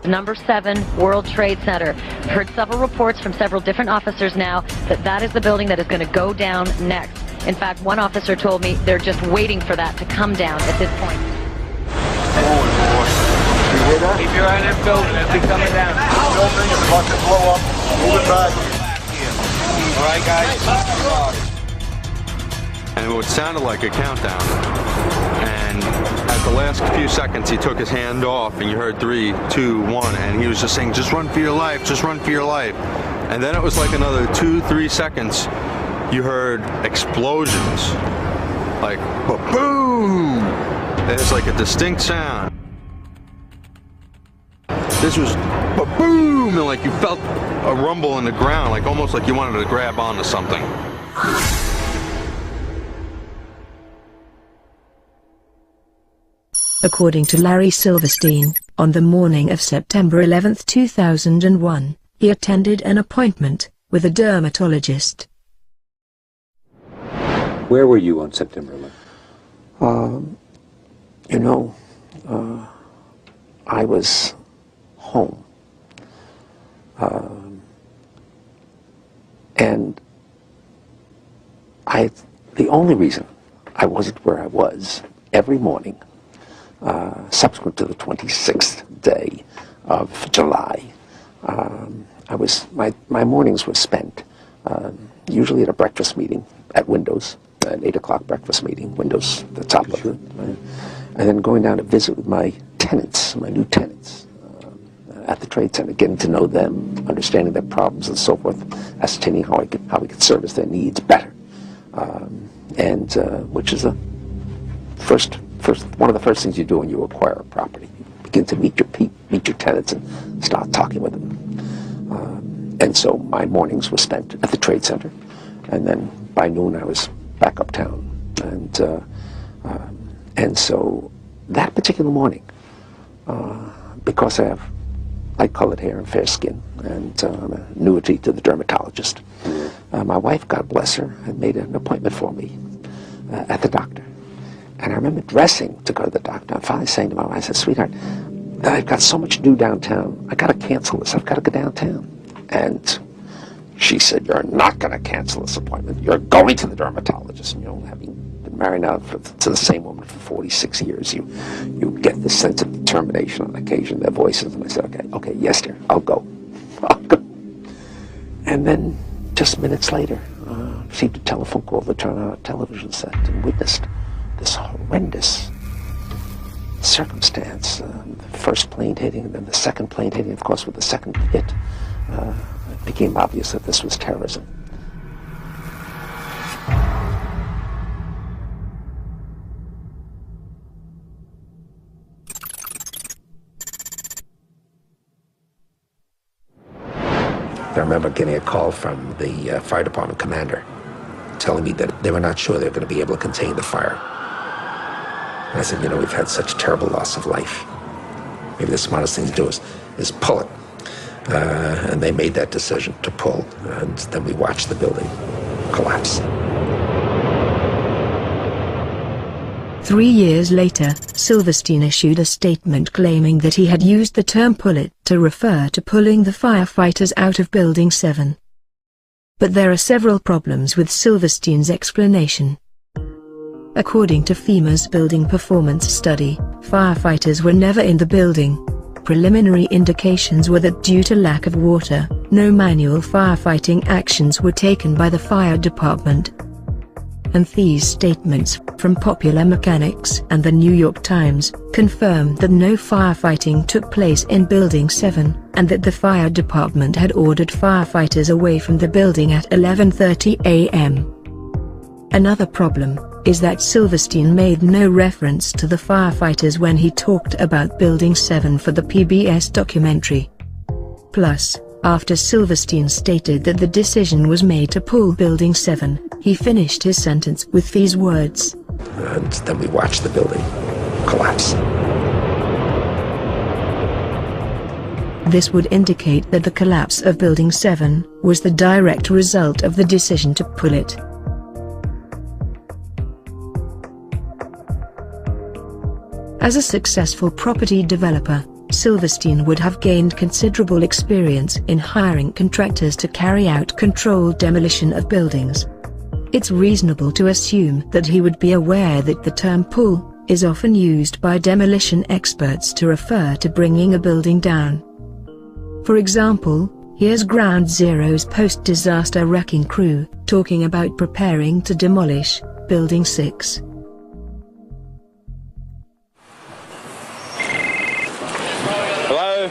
number 7 World Trade Center. I've heard several reports from several different officers now that that is the building that is going to go down next. In fact, one officer told me they're just waiting for that to come down at this point. Keep your eye on that building. It'll be coming down. Building is about to blow up. Move it back. All right, guys. And it sounded like a countdown. And at the last few seconds, he took his hand off, and you heard 3, 2, 1, and he was just saying, "Just run for your life. Just run for your life." And then it was like another 2, 3 seconds. You heard explosions, like boom. There's like a distinct sound. This was boom, and like you felt a rumble in the ground, like almost like you wanted to grab onto something. According to Larry Silverstein, on the morning of September 11, 2001, he attended an appointment with a dermatologist. Where were you on September 11th? I was home. And the only reason I wasn't where I was every morning, subsequent to the 26th day of July, my mornings were spent usually at a breakfast meeting at Windows, an 8 o'clock breakfast meeting, Windows, the top of it, and then going down to visit with my tenants, my new tenants, at the Trade Center, getting to know them, understanding their problems and so forth, ascertaining how we could service their needs better, which is one of the first things you do when you acquire a property. You begin to meet your tenants and start talking with them. And so my mornings were spent at the Trade Center, and then by noon I was back uptown. And so that particular morning, because I have light-colored hair and fair skin, and I'm an annuity to the dermatologist, my wife, God bless her, had made an appointment for me at the doctor. And I remember dressing to go to the doctor, and finally saying to my wife, I said, "Sweetheart, I've got so much to do downtown. I got to cancel this. I've got to go downtown." And she said, "You're not going to cancel this appointment. You're going to the dermatologist." And, having been married now to the same woman for 46 years, you get this sense of determination on occasion, their voices. And I said, okay, yes, dear, I'll go. And then just minutes later, received a telephone call to turn on a television set and witnessed this horrendous circumstance. The first plane hitting, and then the second plane hitting. Of course, with the second hit, it became obvious that this was terrorism. I remember getting a call from the fire department commander telling me that they were not sure they were going to be able to contain the fire. And I said, we've had such terrible loss of life. Maybe the smartest thing to do is pull it. And they made that decision to pull, and then we watched the building collapse. 3 years later, Silverstein issued a statement claiming that he had used the term "pull it" to refer to pulling the firefighters out of Building 7. But there are several problems with Silverstein's explanation. According to FEMA's building performance study, firefighters were never in the building. Preliminary indications were that due to lack of water, no manual firefighting actions were taken by the fire department. And these statements, from Popular Mechanics and the New York Times, confirm that no firefighting took place in Building 7, and that the fire department had ordered firefighters away from the building at 11:30 a.m. Another problem is that Silverstein made no reference to the firefighters when he talked about Building 7 for the PBS documentary. Plus, after Silverstein stated that the decision was made to pull Building 7, he finished his sentence with these words. And then we watched the building collapse. This would indicate that the collapse of Building 7 was the direct result of the decision to pull it. As a successful property developer, Silverstein would have gained considerable experience in hiring contractors to carry out controlled demolition of buildings. It's reasonable to assume that he would be aware that the term pull is often used by demolition experts to refer to bringing a building down. For example, here's Ground Zero's post-disaster wrecking crew talking about preparing to demolish Building 6. Hello?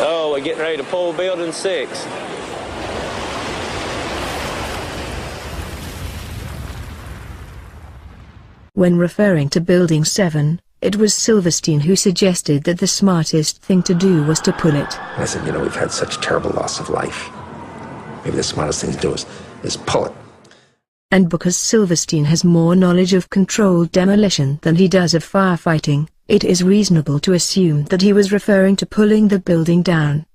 Oh, we're getting ready to pull Building 6. When referring to Building 7, it was Silverstein who suggested that the smartest thing to do was to pull it. I said, you know, we've had such terrible loss of life. Maybe the smartest thing to do is pull it. And because Silverstein has more knowledge of controlled demolition than he does of firefighting, it is reasonable to assume that he was referring to pulling the building down.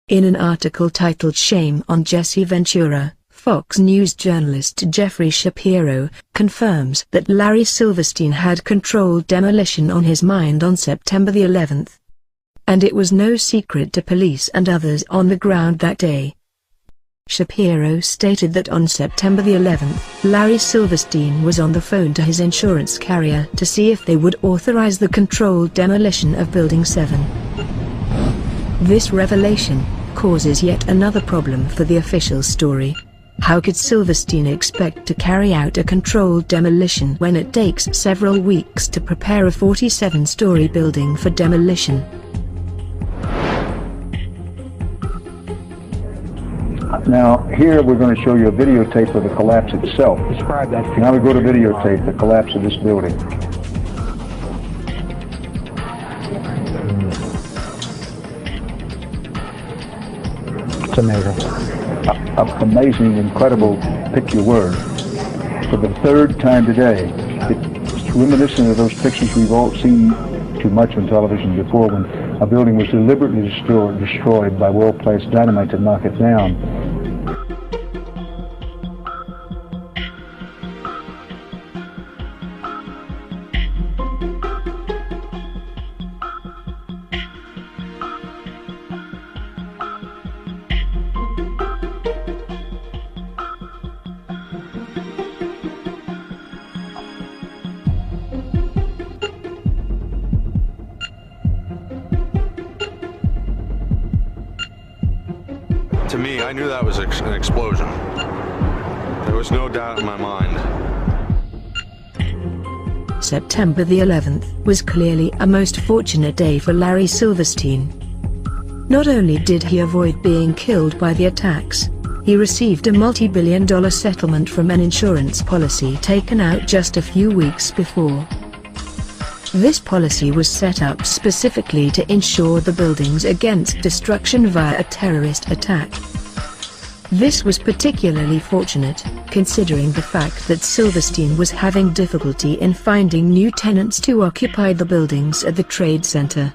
In an article titled "Shame on Jesse Ventura," Fox News journalist Jeffrey Shapiro confirms that Larry Silverstein had controlled demolition on his mind on September the 11th. And it was no secret to police and others on the ground that day. Shapiro stated that on September the 11th, Larry Silverstein was on the phone to his insurance carrier to see if they would authorize the controlled demolition of Building 7. This revelation causes yet another problem for the official story. How could Silverstein expect to carry out a controlled demolition when it takes several weeks to prepare a 47-story building for demolition? Now, here we're going to show you a videotape of the collapse itself. Describe that. Now we go to videotape, the collapse of this building. It's amazing. Amazing, incredible, pick your word. For the third time today, it's reminiscent of those pictures we've all seen too much on television before, when a building was deliberately destroyed by well-placed dynamite to knock it down. To me, I knew that was an explosion. There was no doubt in my mind. September the 11th was clearly a most fortunate day for Larry Silverstein. Not only did he avoid being killed by the attacks, he received a multi-billion-dollar settlement from an insurance policy taken out just a few weeks before. This policy was set up specifically to insure the buildings against destruction via a terrorist attack. This was particularly fortunate, considering the fact that Silverstein was having difficulty in finding new tenants to occupy the buildings at the Trade Center.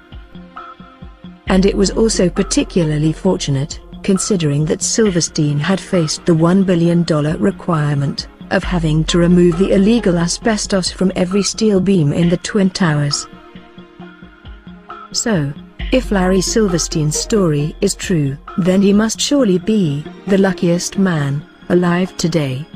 And it was also particularly fortunate, considering that Silverstein had faced the $1 billion requirement of having to remove the illegal asbestos from every steel beam in the Twin Towers. So, if Larry Silverstein's story is true, then he must surely be the luckiest man alive today.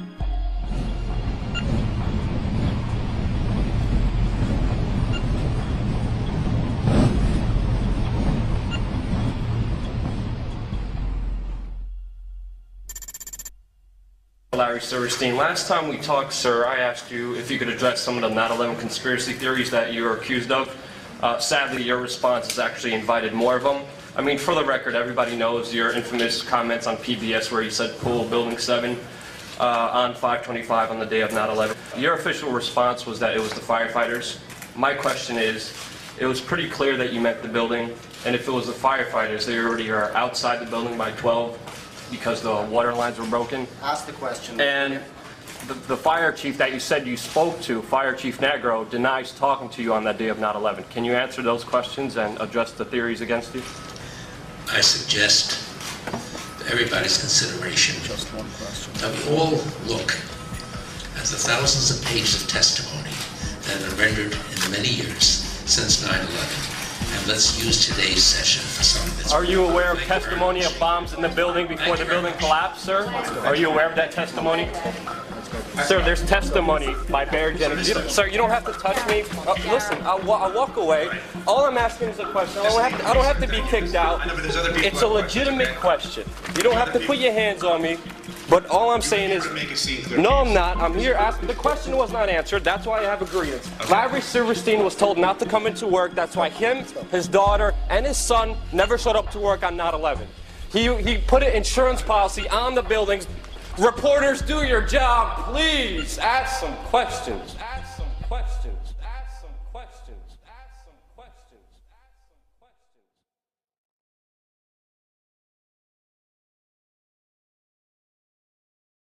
Larry Silverstein. Last time we talked, sir, I asked you if you could address some of the 9/11 conspiracy theories that you are accused of. Sadly, your response has actually invited more of them. I mean, for the record, everybody knows your infamous comments on PBS where you said pull Building 7 on 5/25 on the day of 9/11. Your official response was that it was the firefighters. My question is, it was pretty clear that you meant the building, and if it was the firefighters, they already are outside the building by 12 because the water lines were broken. Ask the question. And the fire chief that you said you spoke to, Fire Chief Negro, denies talking to you on that day of 9/11. Can you answer those questions and address the theories against you? I suggest to everybody's consideration that we all look at the thousands of pages of testimony that have been rendered in the many years since 9/11. And let's use today's session for something that's... Are you aware of testimony of bombs in the building before the building collapsed, sir? Are you aware of that testimony? Sir, there's testimony by Barry Jennings. Sir, you don't have to touch me. Listen, I'll walk away. All I'm asking is a question. I don't have to be kicked out. It's a legitimate question. You don't have to put your hands on me. But all I'm saying is, no, I'm not. I'm here asking. The question was not answered. That's why I have a grievance. Larry Silverstein was told not to come into work. That's why him, his daughter, and his son never showed up to work on 9/11. He put an insurance policy on the buildings. Reporters, do your job. Please ask some questions.